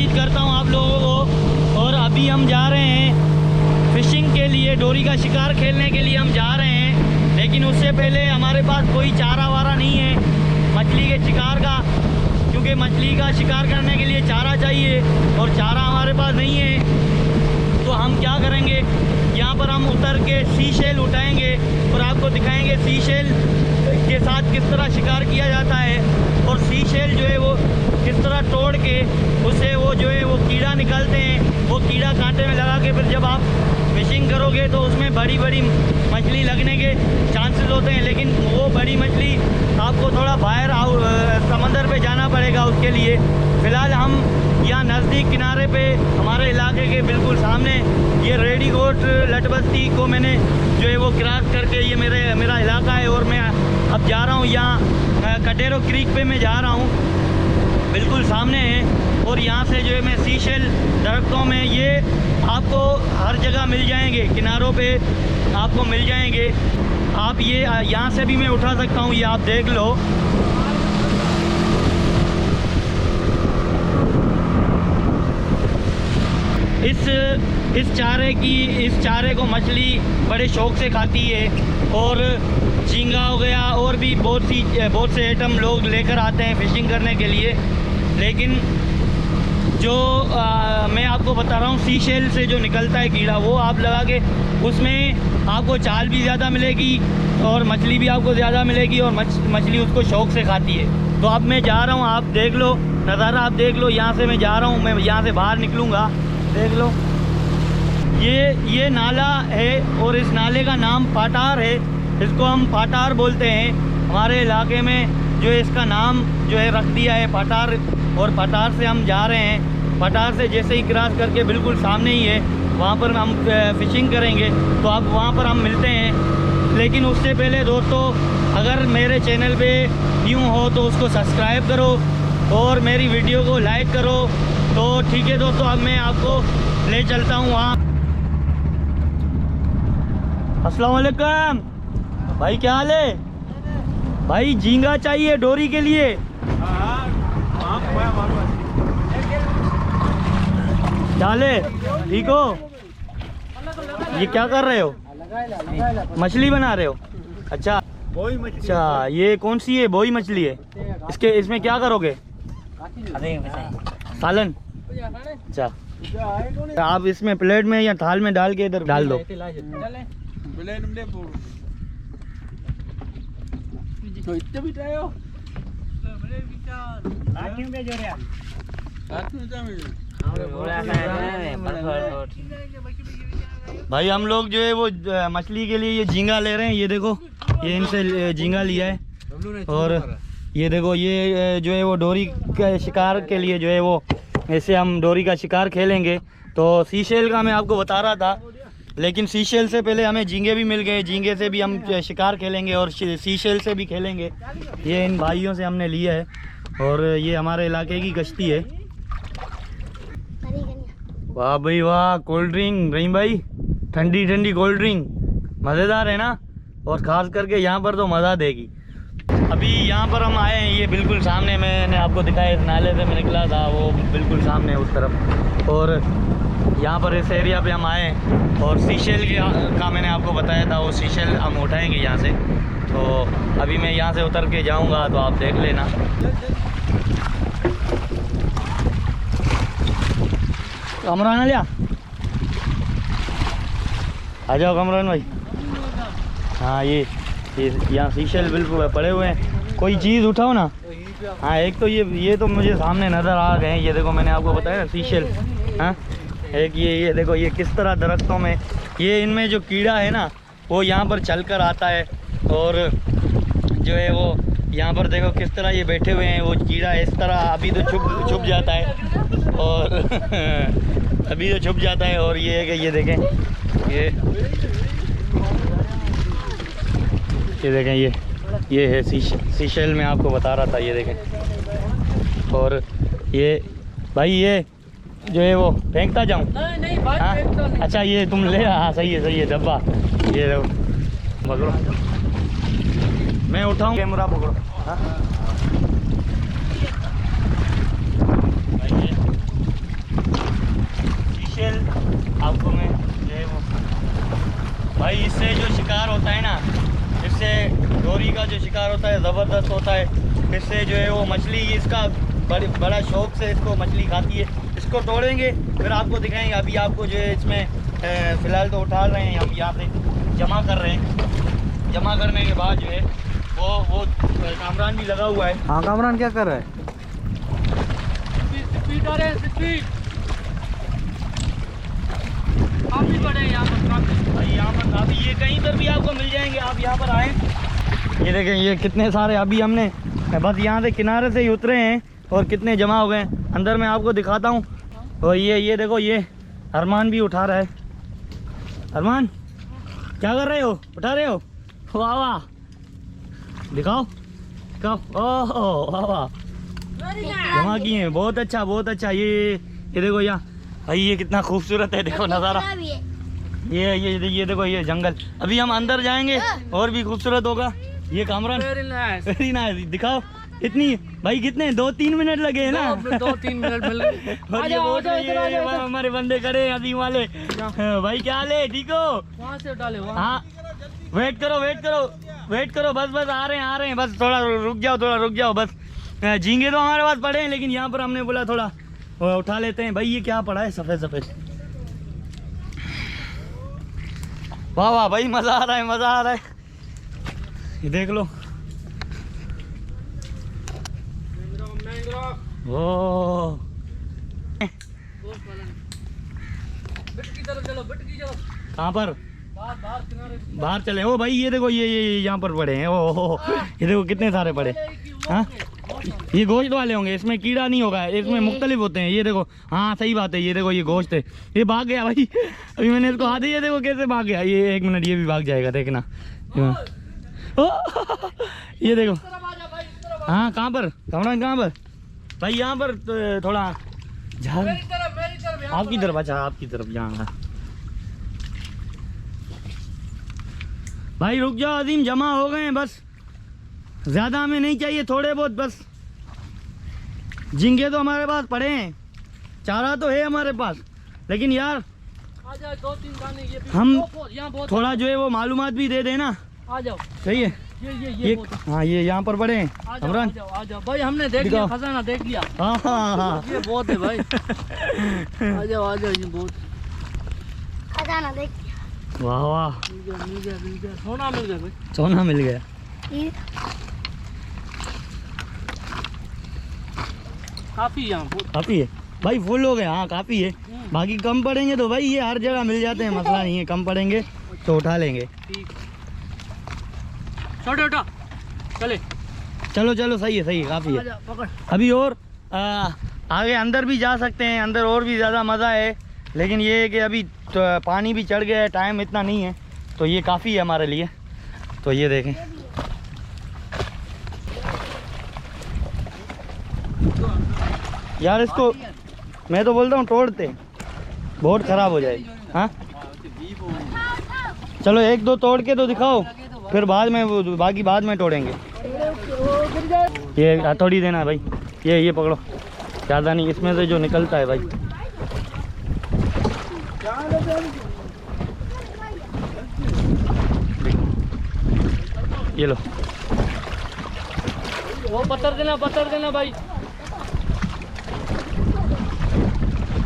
उम्मीद करता हूँ आप लोगों को। और अभी हम जा रहे हैं फ़िशिंग के लिए, डोरी का शिकार खेलने के लिए हम जा रहे हैं। लेकिन उससे पहले हमारे पास कोई चारा वारा नहीं है मछली के शिकार का, क्योंकि मछली का शिकार करने के लिए चारा चाहिए और चारा हमारे पास नहीं है। तो हम क्या करेंगे, यहाँ पर हम उतर के सी शेल उठाएँगे और आपको दिखाएँगे सी शेल के साथ किस तरह शिकार किया जाता है। और सी शेल जो है वो किस तरह तोड़ के उससे वो जो है वो कीड़ा निकालते हैं। वो कीड़ा कांटे में लगा के फिर जब आप फिशिंग करोगे तो उसमें बड़ी बड़ी मछली लगने के चांसेस होते हैं। लेकिन वो बड़ी मछली आपको थोड़ा बाहर समंदर पे जाना पड़ेगा उसके लिए। फ़िलहाल हम यहाँ नज़दीक किनारे पे हमारे इलाके के बिल्कुल सामने ये रेडीकोट लटबस्ती को मैंने जो है वो क्रॉस करके ये मेरा इलाका है। और मैं अब जा रहा हूँ यहाँ कटेरो क्रीक पे मैं जा रहा हूँ, बिल्कुल सामने है। और यहाँ से जो है मैं सी शेल दरख्तों में ये आपको हर जगह मिल जाएंगे, किनारों पे आपको मिल जाएंगे। आप ये यहाँ से भी मैं उठा सकता हूँ, ये आप देख लो। इस चारे को मछली बड़े शौक़ से खाती है। और झींगा हो गया और भी बहुत से आइटम लोग लेकर आते हैं फ़िशिंग करने के लिए। लेकिन जो मैं आपको बता रहा हूँ, सी शेल से जो निकलता है कीड़ा, वो आप लगा के उसमें आपको चाल भी ज़्यादा मिलेगी और मछली भी आपको ज़्यादा मिलेगी और मछली उसको शौक़ से खाती है। तो अब मैं जा रहा हूँ, आप देख लो नज़ारा, आप देख लो। यहाँ से मैं जा रहा हूँ, मैं यहाँ से बाहर निकलूँगा, देख लो। ये नाला है और इस नाले का नाम पाटार है। इसको हम पाटार बोलते हैं हमारे इलाके में, जो इसका नाम जो है रख दिया है पाटार। और पाटार से हम जा रहे हैं। पाटार से जैसे ही क्रॉस करके बिल्कुल सामने ही है, वहाँ पर हम फ़िशिंग करेंगे। तो अब वहाँ पर हम मिलते हैं। लेकिन उससे पहले दोस्तों, अगर मेरे चैनल पे न्यू हो तो उसको सब्सक्राइब करो और मेरी वीडियो को लाइक करो। तो ठीक है दोस्तों, अब मैं आपको ले चलता हूँ वहाँ। अस्सलाम वालेकुम भाई, क्या हाल है भाई? झींगा चाहिए डोरी के लिए। क्या हाल है, ठीक हो? ये क्या कर रहे हो? मछली बना रहे हो? अच्छा अच्छा, ये कौन सी है? बोई मछली है। इसमें क्या करोगे? सालन। अच्छा, आप इसमें प्लेट में या थाल में डाल के इधर डाल दो। भाई हम लोग जो है वो मछली के लिए ये झींगा ले रहे हैं। ये देखो, ये इनसे झींगा लिया है। और ये देखो, ये जो है वो डोरी के शिकार के लिए जो है वो ऐसे हम डोरी का शिकार खेलेंगे। तो सी शेल का मैं आपको बता रहा था, लेकिन सी शेल से पहले हमें झींगे भी मिल गए। झींगे से भी हम शिकार खेलेंगे और सी शेल से भी खेलेंगे। ये इन भाइयों से हमने लिया है और ये हमारे इलाके की कश्ती है। वाह भाई वाह, कोल्ड ड्रिंक रहीम भाई, ठंडी ठंडी कोल्ड ड्रिंक मज़ेदार है ना। और ख़ास करके यहाँ पर तो मज़ा देगी। अभी यहाँ पर हम आए हैं, ये बिल्कुल सामने मैंने आपको दिखाया, इस नाले से मैं निकला था, वो बिल्कुल सामने उस तरफ। और यहाँ पर इस एरिया पे हम आए हैं और सी शेल का मैंने आपको बताया था, वो सी शेल हम उठाएँगे यहाँ से। तो अभी मैं यहाँ से उतर के जाऊँगा, तो आप देख लेना। कमरान लिया, आ जाओ कमरान भाई। हाँ, ये यहाँ सी शेल बिल्कुल पड़े हुए हैं, कोई चीज़ उठाओ ना। हाँ, एक तो ये तो मुझे सामने नज़र आ गए हैं। ये देखो, मैंने आपको बताया ना सी शेल। हाँ, एक ये देखो, ये किस तरह दरख्तों में, ये इनमें जो कीड़ा है ना वो यहाँ पर चल कर आता है। और जो है वो यहाँ पर देखो किस तरह ये बैठे हुए हैं। वो कीड़ा इस तरह अभी तो छुप जाता है और अभी तो छुप जाता है। और ये देखें, ये देखें, ये है सी शेल में आपको बता रहा था। ये देखें। और ये भाई, ये जो है वो फेंकता जाऊँ? नहीं भाई, फेंकता नहीं। अच्छा, ये तुम ले। हाँ, सही है डब्बा। ये पकड़ो, मैं उठाऊँ, कैमरा पकड़ो। हाँ, ज़बरदस्त होता है। इससे जो है वो मछली इसका बड़ा शौक से इसको मछली खाती है। इसको तोड़ेंगे फिर आपको दिखाएंगे। अभी आपको जो है इसमें फ़िलहाल तो उठा रहे हैं हम, यहाँ पे जमा कर रहे हैं। जमा करने के बाद जो है वो कामरान भी लगा हुआ है। हाँ, कामरान क्या कर रहा है? स्पीड आ रहे हैं, स्पीड काफ़ी बड़े हैं यहाँ पर, काफ़ी भाई यहाँ पर काफ़ी, ये कहीं पर भी आपको मिल जाएंगे। आप यहाँ पर आएँ, ये देखें ये कितने सारे। अभी हमने बस यहाँ से किनारे से ही उतरे हैं और कितने जमा हो गए। अंदर मैं आपको दिखाता हूँ। और ये देखो, ये अरमान भी उठा रहा है। अरमान क्या कर रहे हो? उठा रहे हो? वाह वाह, दिखाओ दिखाओ। ओह वाह वाह, जमा किए हैं। बहुत अच्छा बहुत अच्छा। ये देखो यहाँ भाई, ये कितना खूबसूरत है, देखो नज़ारा। ये देखो ये जंगल। अभी हम अंदर जाएंगे और भी खूबसूरत होगा। ये कामरान वेरी नाइस, दिखाओ। इतनी भाई कितने 2-3 मिनट लगे हैं ना? 2-3 मिनट मिल गए। और ये हमारे बंदे खड़े हैं अभी वाले। भाई क्या हाल है? ठीक हो? वहाँ से डाले वहाँ। हाँ, वेट करो वेट करो वेट करो, बस बस आ रहे हैं। बस थोड़ा रुक जाओ बस। झींगे तो हमारे पास पड़े हैं, लेकिन यहाँ पर हमने बोला थोड़ा उठा लेते हैं। भाई ये क्या पड़ा है? सफ़ेद सफ़ेद। वाह वाह भाई, मज़ा आ रहा है, मज़ा आ रहा है। ये देख लो। ओ कहाँ पर? बाहर चले। ओ भाई ये देखो, ये यहाँ पर पड़े हैं। ओ ये देखो कितने सारे पड़े। हाँ, ये गोश्त वाले होंगे, इसमें कीड़ा नहीं होगा, इसमें मुख्तलिफ होते हैं। ये देखो, हाँ सही बात है। ये देखो ये गोश्त है। ये भाग गया भाई, अभी मैंने इसको हाथ दिया, देखो कैसे भाग गया। ये 1 मिनट, ये भी भाग जाएगा, देखना। ओ ये देखो। हाँ कहाँ पर कामरान, कहाँ पर? भाई यहाँ पर थोड़ा झाड़ आपकी तरफ। अच्छा आपकी तरफ, यहाँ। भाई रुक जाओ अजीम, जमा हो गए हैं बस। ज़्यादा हमें नहीं चाहिए, थोड़े बहुत बस। झींगे तो हमारे पास पड़े हैं, चारा तो है हमारे पास, लेकिन यार 2-3 दाने ये भी हम यहाँ बहुत थोड़ा जो है वो मालूमात भी दे देना। आ जाओ, सही है। ये हाँ ये यहाँ पर पड़े हैं। कामरान आ जाओ भाई, हमने देख लिया, खजाना देख लिया। हाँ हाँ हाँ, ये बहुत है भाई। आ जाओ ये बहुत खजाना देख। वाह वाह, मिल गया, सोना मिल गया भाई, सोना मिल गया। काफी यहाँ बहुत। काफ़ी है भाई, फुल हो गए। हाँ काफ़ी है, बाकी कम पड़ेंगे तो भाई ये हर जगह मिल जाते हैं, मसला नहीं है। कम पड़ेंगे तो उठा लेंगे। ठीक, छोटा चले। चलो सही है काफ़ी है। पकड़। अभी और आगे अंदर भी जा सकते हैं, अंदर और भी ज़्यादा मज़ा है। लेकिन ये है कि अभी तो पानी भी चढ़ गया है, टाइम इतना नहीं है, तो ये काफ़ी है हमारे लिए। तो ये देखें, यार इसको मैं तो बोलता हूँ तोड़ते, बहुत ख़राब हो जाएगी। हाँ चलो 1-2 तोड़ के तो दिखाओ, फिर बाद में वो बाकी बाद में तोड़ेंगे। ये हथौड़ी देना भाई, ये पकड़ो, ज़्यादा नहीं, इसमें से जो निकलता है भाई। ये लो, वो पत्थर देना भाई।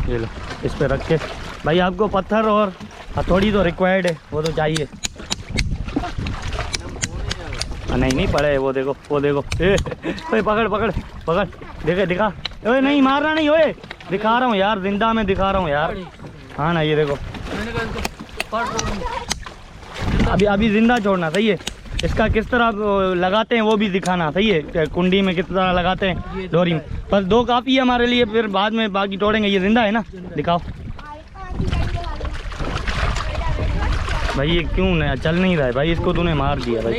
ये लो, इस पे रख के भाई। आपको पत्थर और हथौड़ी तो रिक्वायर्ड है, वो तो चाहिए। नहीं पड़े, वो देखो ए पकड़ दिखा। ओए नहीं मारना नहीं, ओए दिखा रहा हूँ यार, जिंदा में दिखा रहा हूँ यार। हाँ ना, ये देखो, अभी जिंदा छोड़ना, सही है। इसका किस तरह लगाते हैं वो भी दिखाना, सही है। कुंडी में किस तरह लगाते हैं, डोरी में। बस 2 काफ़ी है हमारे लिए, फिर बाद में बाकी तोड़ेंगे। ये जिंदा है ना, दिखाओ भाई। ये क्यों नहीं चल नहीं रहा है भाई? इसको तूने मार दिया भाई।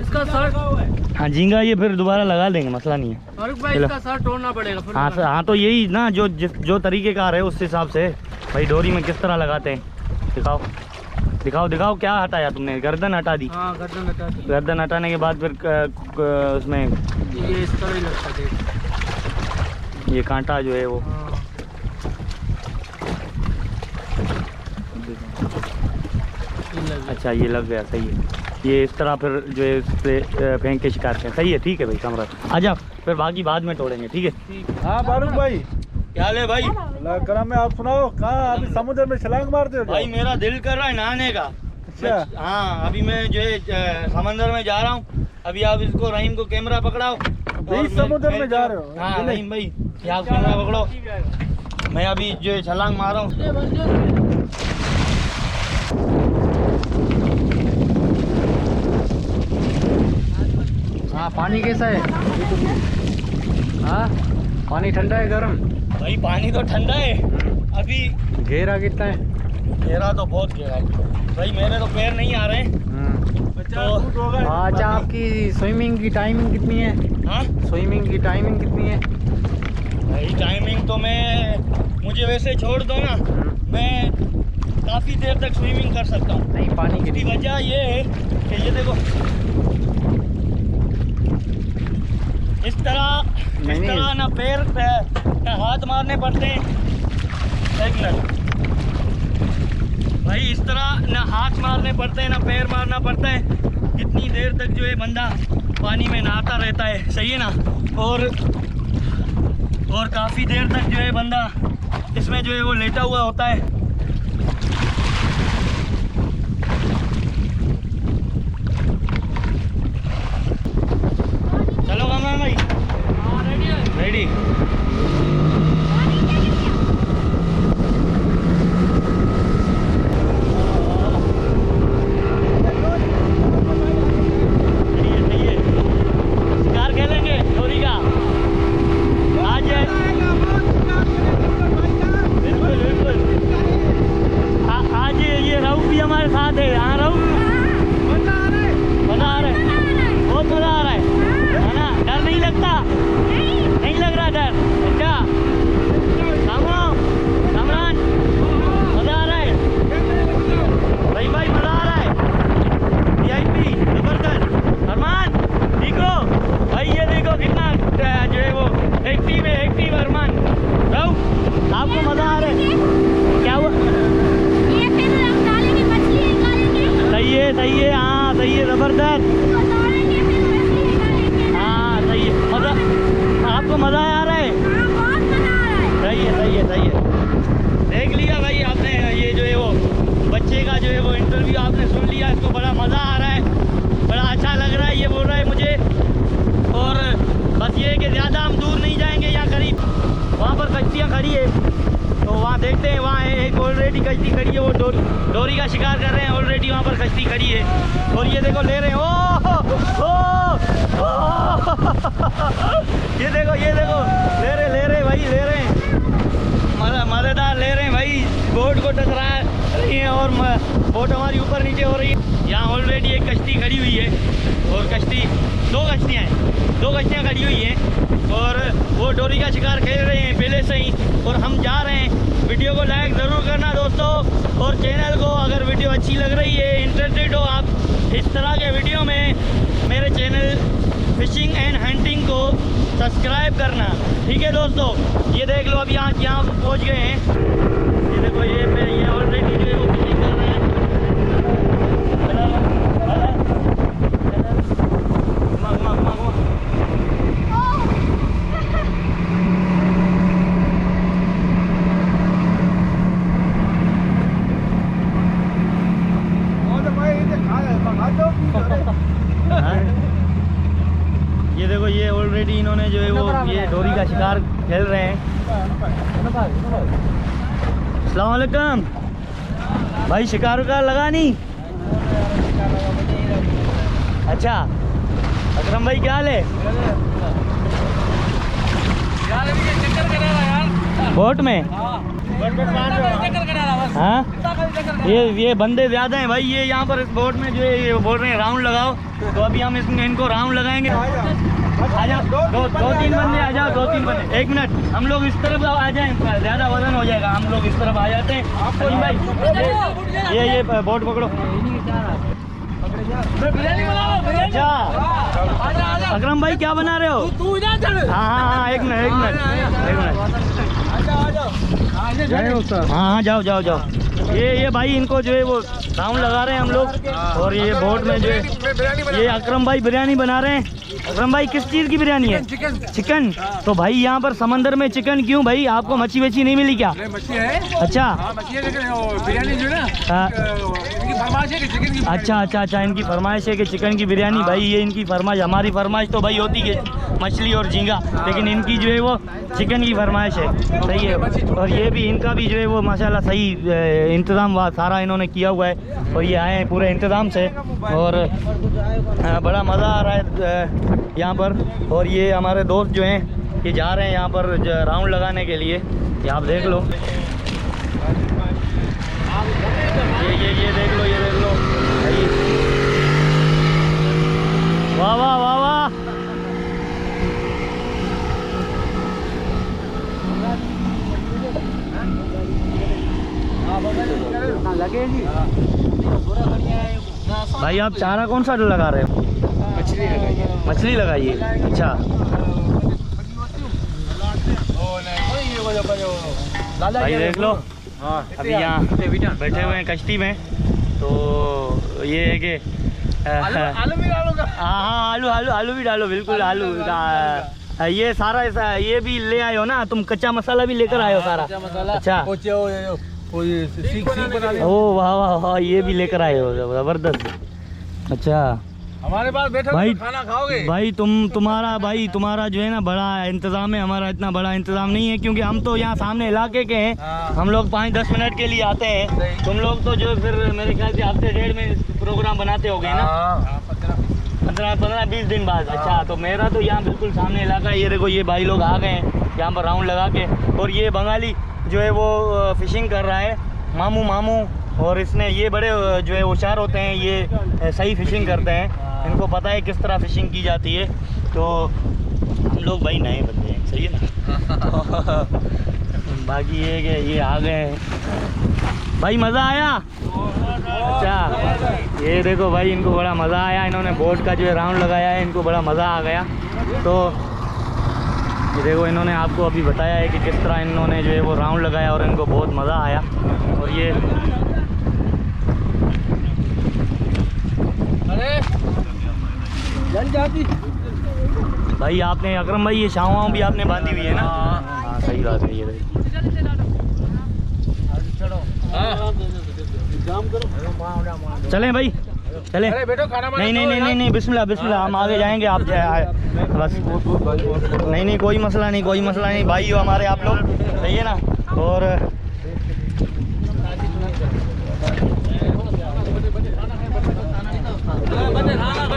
इसका सर, हाँ झींगा, ये फिर दोबारा लगा देंगे, मसला नहीं है। फारूक भाई इसका सर तोड़ना पड़ेगा फिर। हाँ तो यही ना, जो तरीके कार है उस हिसाब से भाई डोरी में किस तरह लगाते हैं। दिखाओ क्या हटाया तुमने? गर्दन हटा दी। हाँ, गर्दन हटाने के बाद फिर उसमें ये इस तरह ही लगता है, ये कांटा जो है वो। अच्छा ये लग गया, सही है। ये इस तरह फिर जो है इस पे फेंक के शिकार करें। सही है, ठीक है भाई कामराज, आ जाओ, फिर बाकी बाद में तोड़ेंगे, ठीक है। हाँ फारूक भाई, क्या हाल है भाई? अल्लाह करम में। आप सुनाओ, कहाँ अभी समुद्र में छलांग मारते हो क्या? भाई मेरा दिल कर रहा है नहाने का। अच्छा। हाँ, अभी मैं जो है समंदर में जा रहा हूँ। अभी आप इसको रहीम को कैमरा पकड़ाओ। बीच समुद्र में जा रहे हो? हाँ रहीम भाई, ये आप कैमरा पकड़ो, मैं अभी जो है छलांग मार रहा हूँ। हाँ, पानी कैसा है? हाँ, पानी ठंडा है गर्म? भाई पानी तो ठंडा है। अभी गहरा कितना है? गहरा तो बहुत गहरा है भाई, मेरे तो पैर नहीं आ रहे हैं। तो अच्छा, आपकी स्विमिंग की टाइमिंग कितनी है? हाँ स्विमिंग की टाइमिंग कितनी है? भाई टाइमिंग तो मुझे वैसे छोड़ दो ना, मैं काफ़ी देर तक स्विमिंग कर सकता हूँ। नहीं, पानी इसकी वजह ये है कि ये देखो इस तरह ना पैर ना हाथ मारने पड़ते हैं। एक मिनट भाई, इस तरह ना हाथ मारने पड़ते हैं ना पैर मारना पड़ता है। कितनी देर तक जो है बंदा पानी में नहाता रहता है, सही है ना। और काफ़ी देर तक जो है बंदा इसमें जो है वो लेटा हुआ होता है। चलो कामरान भाई, रेडी? शिकार खेलेंगे डोरी का आज। बिल्कुल बिल्कुल, आज ये रहू भी हमारे साथ है। हाँ रहू, मज़ा आ रहा है, बहुत मज़ा आ रहा है ना? डर नहीं लगता? नहीं लग रहा डर? अच्छा कामरान, मज़ा आ रहा है भाई? भाई मज़ा आ रहा है, VIP ज़बरदस्त। अरमान ठीक हो भाई? ये देखो कितना जो है वो एक्टिव अरमान। रहू, आपको मज़ा आ रहा है? क्या हुआ? सही है, हाँ सही है, ज़बरदस्त। हाँ सही है, मज़ा आपको मज़ा आ रहा है? सही है। देख लिया भाई आपने, ये जो है वो बच्चे का जो है वो इंटरव्यू आपने सुन लिया। इसको बड़ा मज़ा आ रहा है, बड़ा अच्छा लग रहा है, ये बोल रहा है मुझे। और बस ये है कि ज़्यादा हम दूर नहीं जाएंगे, यहाँ करीब वहाँ पर कश्तियाँ खड़ी है, तो वहाँ देखते हैं। वहाँ एक ऑलरेडी कश्ती खड़ी है, वो डोरी का शिकार कर रहे हैं ऑलरेडी, वहाँ पर कश्ती खड़ी है। और ये देखो ले रहे हैं, ये देखो ले रहे भाई, ले रहे हैं, मज़ेदार ले रहे हैं भाई। बोट को टकरा रही है और बोट हमारी ऊपर नीचे हो रही है। यहाँ ऑलरेडी एक कश्ती खड़ी हुई है, और दो कश्तियाँ खड़ी हुई हैं, और वो डोरी का शिकार खेल रहे हैं पहले से ही, और हम जा रहे हैं। वीडियो को लाइक ज़रूर करना दोस्तों, और चैनल को अगर वीडियो अच्छी लग रही है, इंटरेस्टेड हो आप इस तरह के वीडियो में, मेरे चैनल फिशिंग एंड हंटिंग को सब्सक्राइब करना, ठीक है दोस्तों। ये देख लो, अब यहाँ पहुँच गए हैं। ये देखो ये ऑलरेडी जो है वो फिशिंग कर रहे हैं। ये देखो, ये ऑलरेडी इन्होंने जो है वो ये डोरी का शिकार खेल रहे हैं। अस्सलाम वालेकुम भाई, शिकार का लगा नहीं? अच्छा अकरम भाई, क्या हाल है? बोट में? हाँ, ये बंदे ज़्यादा हैं भाई। ये यहाँ पर इस बोट में जो है ये बोल रहे हैं राउंड लगाओ, तो अभी हम इनको राउंड लगाएंगे। आ जाओ, दो तीन बंदे आ जाओ, 2-3 बंदे। एक मिनट, हम लोग इस तरफ आ जाएं, ज़्यादा वजन हो जाएगा। हम लोग इस तरफ आ जाते हैं। सलीम भाई, ये बोट पकड़ो। अच्छा अकरम भाई, क्या बना रहे हो? हाँ, एक मिनट। हाँ, जाओ। ये भाई इनको जो है वो राउंड लगा रहे हैं हम लोग। और ये बोट में जो है ये अकरम भाई बिरयानी बना रहे हैं। अकरम भाई किस चीज़ की बिरयानी है? चिकन। तो भाई यहाँ पर समंदर में चिकन क्यों भाई? आपको मच्छी वच्छी नहीं मिली क्या? मछली है। अच्छा मछली है लेकिन बिरयानी जो है ना इनकी फरमाइश है कि चिकन की। अच्छा, इनकी फरमाइश है कि चिकन की बिरयानी। भाई ये इनकी फरमाइश, हमारी फरमाइश तो भाई होती है मछली और झींगा, लेकिन इनकी जो है वो चिकन की फरमाइश है। सही है। और ये भी इनका भी जो है वो माशाल्लाह सही इंतज़ाम सारा इन्होंने किया हुआ है। और ये आए हैं पूरे इंतज़ाम से और बड़ा मज़ा आ रहा है यहाँ पर। और ये हमारे दोस्त जो हैं ये जा रहे हैं यहाँ पर राउंड लगाने के लिए। ये आप देख लो, ये देख लो, ये देख लो भाई। वाह वाह वाह वाह। भाई आप चारा कौन सा लगा रहे हो? मछली लगाइए। अच्छा भाई देख लो, अभी यहाँ बैठे हुए हैं कश्ती में। तो ये है कि आलू भी डालो, बिल्कुल आलू। ये सारा ऐसा ये भी ले आए हो ना तुम? कच्चा मसाला भी लेकर आए हो सारा? अच्छा ओ वाह वाह वाह, ये भी लेकर आए हो, ज़बरदस्त। अच्छा हमारे पास बैठो भाई, तो खाना खाओगे भाई तुम्हारा जो है ना बड़ा इंतज़ाम है। हमारा इतना बड़ा इंतज़ाम नहीं है क्योंकि हम तो यहाँ सामने इलाके के हैं। हम लोग 5-10 मिनट के लिए आते हैं। तुम लोग तो जो फिर मेरे ख्याल से हफ्ते डेढ़ में प्रोग्राम बनाते होगे ना? 15-20 दिन बाद। अच्छा तो मेरा तो यहाँ बिल्कुल सामने इलाका है। ये देखो ये भाई लोग आ गए हैं यहाँ पर राउंड लगा के। और ये बंगाली जो है वो फिशिंग कर रहा है, मामू। और इसने ये बड़े जो है होशियार होते हैं, ये सही फिशिंग करते हैं, इनको पता है किस तरह फिशिंग की जाती है। तो हम लोग भाई नए बंदे हैं, सही है ना? बाकी ये कि ये आ गए हैं भाई, मज़ा आया। अच्छा ये देखो भाई, इनको बड़ा मज़ा आया। इन्होंने बोट का जो है राउंड लगाया है, इनको बड़ा मज़ा आ गया। तो ये देखो इन्होंने आपको अभी बताया है कि किस तरह इन्होंने जो है वो राउंड लगाया और इनको बहुत मज़ा आया। और ये जल जाती भाई आपने अकरम भाई ये शावाओं भी आपने बांधी हुई है ना? हाँ सही बात है। ये चलें भाई, चलें। बैठो खाना नहीं बिस्मिल्लाह, हम आगे जाएंगे। आप बस नहीं कोई मसला नहीं भाई हो हमारे आप लोग, सही है ना? और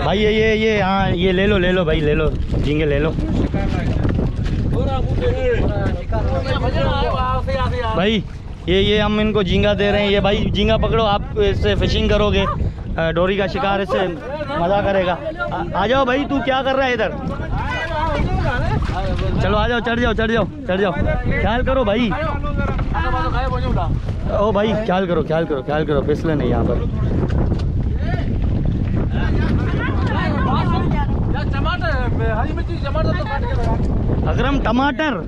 भाई ये हाँ ये ले लो भाई, ले लो झींगे ले लो भाई। ये हम इनको झींगा दे रहे हैं। ये भाई झींगा पकड़ो, आप इससे फिशिंग करोगे, डोरी का शिकार, इससे मज़ा करेगा। आ जाओ भाई, तू क्या कर रहा है इधर? चलो आ जाओ, चढ़ जाओ। ख्याल करो भाई, ओ भाई ख्याल करो, फिसले नहीं यहाँ पर। अकरम टमाटर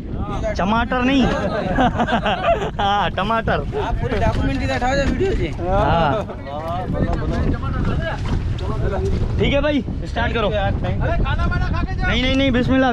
नहीं हाँ टमाटर। आप पूरे डॉक्यूमेंट दिखाओ वीडियो से। हाँ ठीक है भाई, स्टार्ट करो। नहीं बिस्मिल्लाह।